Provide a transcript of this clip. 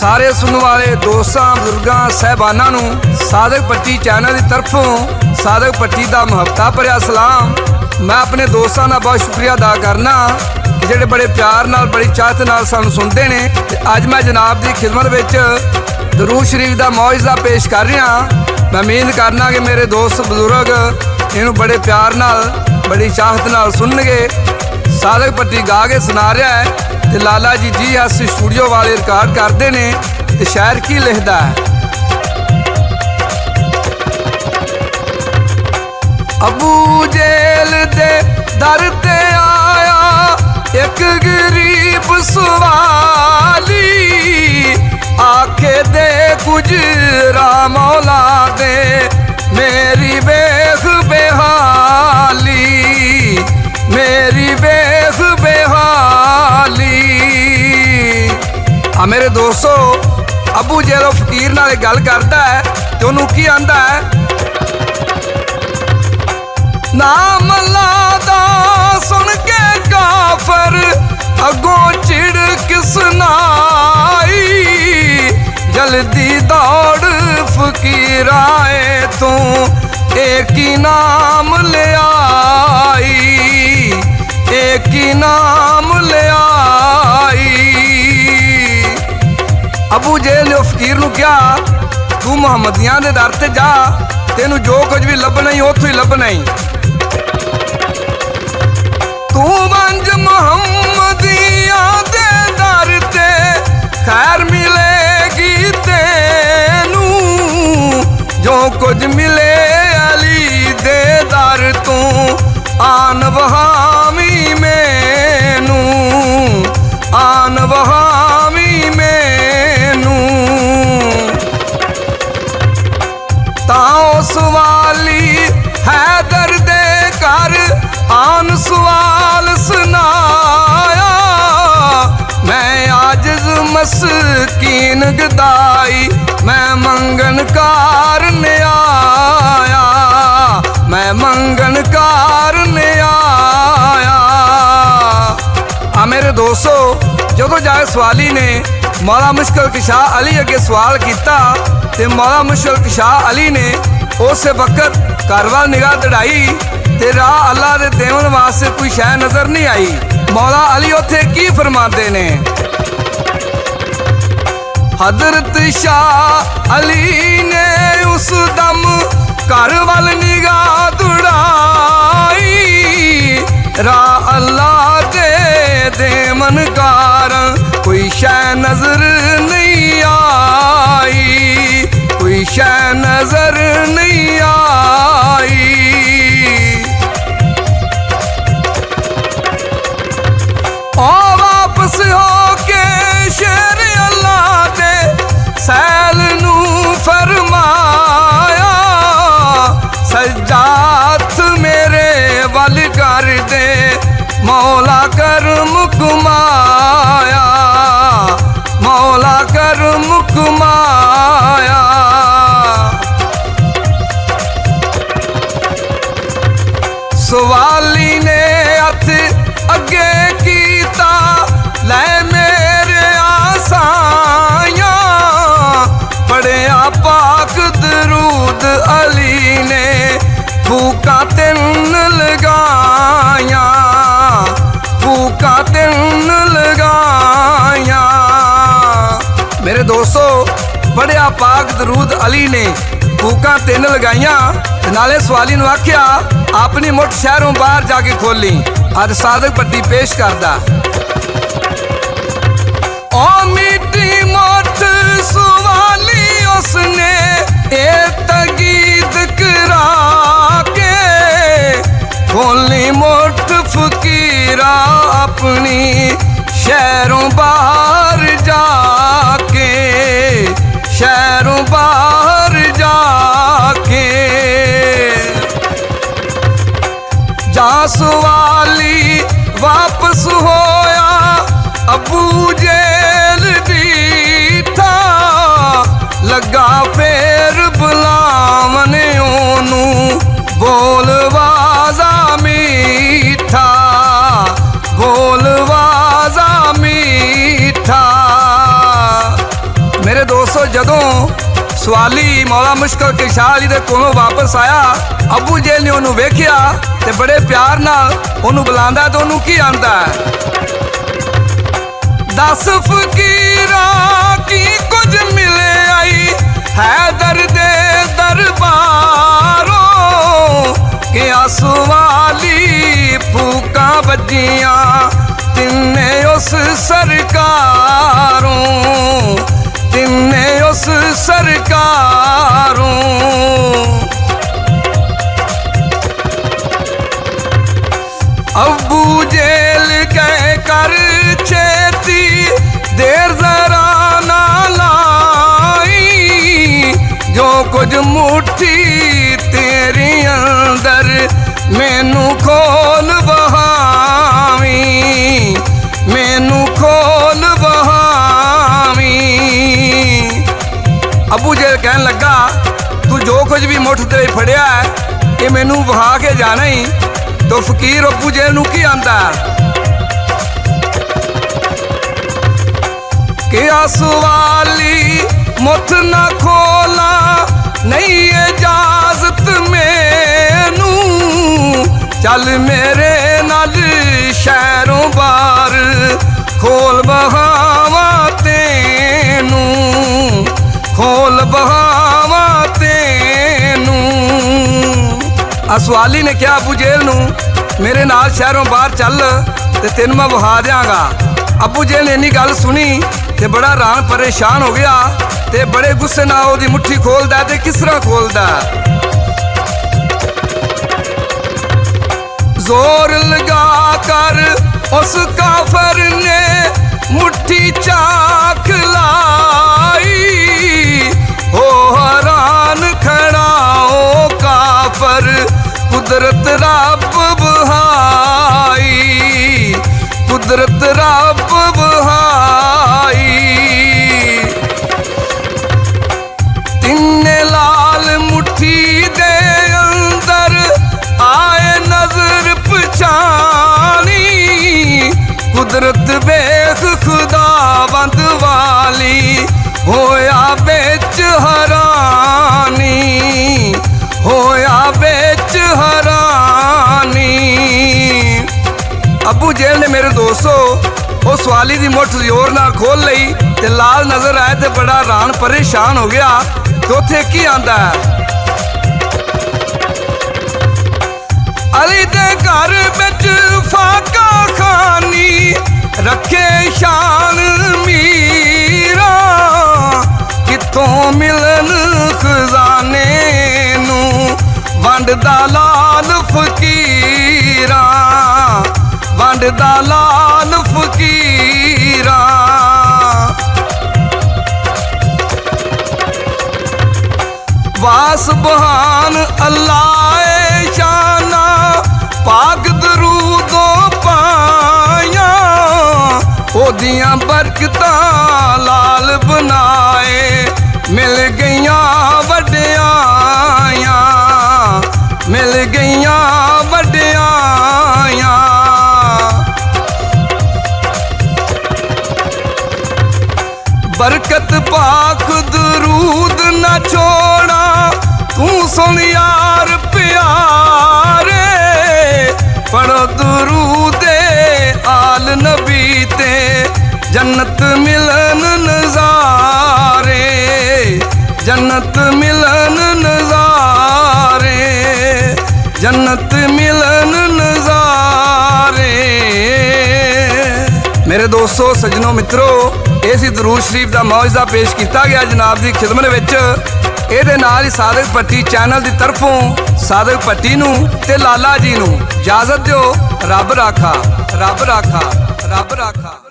सारे सुनने वाले दोस्तों बुजुर्गों साहबाना साधक पट्टी चैनल की तरफों साधक पट्टी का महबता भरिया सलाम। मैं अपने दोस्तों का बहुत शुक्रिया अदा करना कि जोड़े बड़े प्यार नाल बड़ी चाहत नाल सानू सुनते हैं। अज मैं जनाब की खिदमत में दरूद शरीफ का मौजदा पेश कर रहा। मैं उम्मीद करना कि मेरे दोस्त बुजुर्ग इनू बड़े प्यार नाल बड़ी चाहत नाल सुनगे। साधक पट्टी गा के सुना रहा है ते लाला जी हस स्टूडियो वाले रिकॉर्ड करते हैं। ते शायर की लिखता है, अबू जेल दे दर ते आया एक गरीब सवाली, आखे दे गुजरा मौला दे मेरी बेख बेहाली, मेरी बेख बेहाली। आ मेरे दोस्तों अबू जेलो फकीर नाल गल करता है तो उन्होंने की आंदा है, नाम लादा सुन के काफर अगों चिड़क सुनाई, जल्दी दौड़ फकीर आए तू एक ही नाम ले आई, एक ही नाम ले आई। अबू जेल ने फकीर नूं कहा, तू मुहम्मदियां दे दर ते जा, तेनू जो कुछ भी लभना ही उत्थों ही लभना ही। तू वंज मुहम्मदियां दे दर ते खैर मिलेगी तेनू, जो कुछ मिले अली दे दर तू आन बहामी मैनू, आन बहामी मैनू। ताओ सवाली हैदर दे कर आन सवाल सुनाया, मैं आजिज मस्कीन गदाई मैं मंगन कारने आया, मैं मंगन कारने आया। आ मेरे दोस्तों जो जाए सवाली ने मौला मुश्किल कुशाह अली अगे सवाल किया ते मौला मुश्किल कुशाह अली ने उस वक्त घर वाल निगाह दड़ाई ते राह अल्लाह दे देवन वास्ते कोई शह नजर नहीं आई। मौला अली उत्थे की फरमाते ने, हजरत शाह अली ने उस दम घर वाल निगाह दौड़ाई, राह अल्लाह दे देमन कारण कोई शह नजर नहीं आई, कोई शह नजर नहीं आई। ओ वापस होके शेर अल्लाह दे सैल नू फरमाया, सज्जात मेरे वल कर दे मौला कर मुकमाया, मौला कर मुकमाया। सवाली ने हथ अगे कीता लै मेरे आसाया, पढ़िया पाक दरूद अली ने फूका तिन लगाया, फूका तिन लगाया। मेरे दोस्तों पढ़िया पाक दरूद अली ने फूका तिन लगाइया, नाले सवाली ने आख्या अपनी मुठ शहरों बाहर जाके खोली। अज साधक पट्टी पेश करदा, ओ मीठी मुठ सवाली उसने एक तगीद करा के, खोली मुठ फकीरा अपनी शहरों बाहर जाके, शहरों बाहर जाके। जा सवाली वापस होया अबू जेल दीठा, लगा फेर बुलावन ओनू बोल वाजा मीठा, बोल वाजा मीठा। दोस्तों जदों सवाली मौला मुश्किल किशाह अली दे कोलों वापस आया, अबू जेल ने उन्होंने वेख्या ते बड़े प्यार नाल उन्होंने बुलांदा ते उन्होंने की आंदा है, दस फकीरा की कुछ मिले आई हैदर दे दरबारों के आसवाली फूका बजियां तिन्ने उस सरकारों, तिन्ने उस सरकारों। अबू जेल कह कर छेती देर जरा ना लाई, जो कुछ मुट्ठी तेरी अंदर मैनू खोल बहावी, मैनू खोल बहावी। अबू जेल कहन लगा तू जो कुछ भी मुठ ते फड़िया है ये मैनू वहा के जाना ही। तो फकीर अबू जेल नू की आंदा कि आसवाली मुठ ना खोला नहीं इजाजत मैनू, चल मेरे नाल शहरों बार खोल बहावा तेनू, खोल बहावा तेनू। असवाली ने कहा अबू जेल नू मेरे नाल शहरों बाहर चल ते तेन मैं वहा देंगा। अबू जेल ने इन्नी गल सुनी ते बड़ा हैरान परेशान हो गया ते बड़े गुस्से नाल ओदी मुट्ठी खोलदा ते किस तरह खोलदा। जोर लगा कर उस काफर ने मुट्ठी चाक लाई, हो हैरान खड़ा ओ काफर कुदरत रब बहाई, कुदरत रब बहाई। तिन्ने लाल मुट्ठी दे अंदर आए नजर पछानी, कुदरत बेख खुदावंद वाली होया बेच हरानी, होया बेच हरानी। अबू जेल ने मेरे दोस्तों वो सवाली दी मुठ जोर नाल खोल लई ते लाल नजर आए ते बड़ा हैरान परेशान हो गया। तो उत्थे की आंदा है अली दे घर बिच फाका खानी रखे शान मीरा, कित्थों मिलन खजाने नू वंडदा लाल फकीरा, वंडदा लाल फकीरा। वास बहान अल्लाह शाना पाक दरूदो पाया, ओदियां बरकतां लाल बनाए मिल गईयां वड्डियां, मिल गईयां वड्डियां। बरकत पाक दरूद न छोड़ा तू सुन यार प्यारे, पढ़ो दरूदे आल नबी ते जन्नत मिलन नजारे, जन्नत मिलन नजारे, जन्नत मिलन नजारे। मेरे दोस्तों सज्जनों मित्रों ये सी दरूद शरीफ का मौजदा पेश किया गया जनाब की खिदमत विच। ਇਹਦੇ ਨਾਲ ਹੀ ਸਾਦਕ ਭੱਟੀ ਚੈਨਲ ਦੀ ਤਰਫੋਂ ਸਾਦਕ ਭੱਟੀ ਨੂੰ ਤੇ ਲਾਲਾ ਜੀ ਨੂੰ ਇਜਾਜ਼ਤ ਦਿਓ। ਰੱਬ ਰਾਖਾ, ਰੱਬ ਰਾਖਾ, ਰੱਬ ਰਾਖਾ।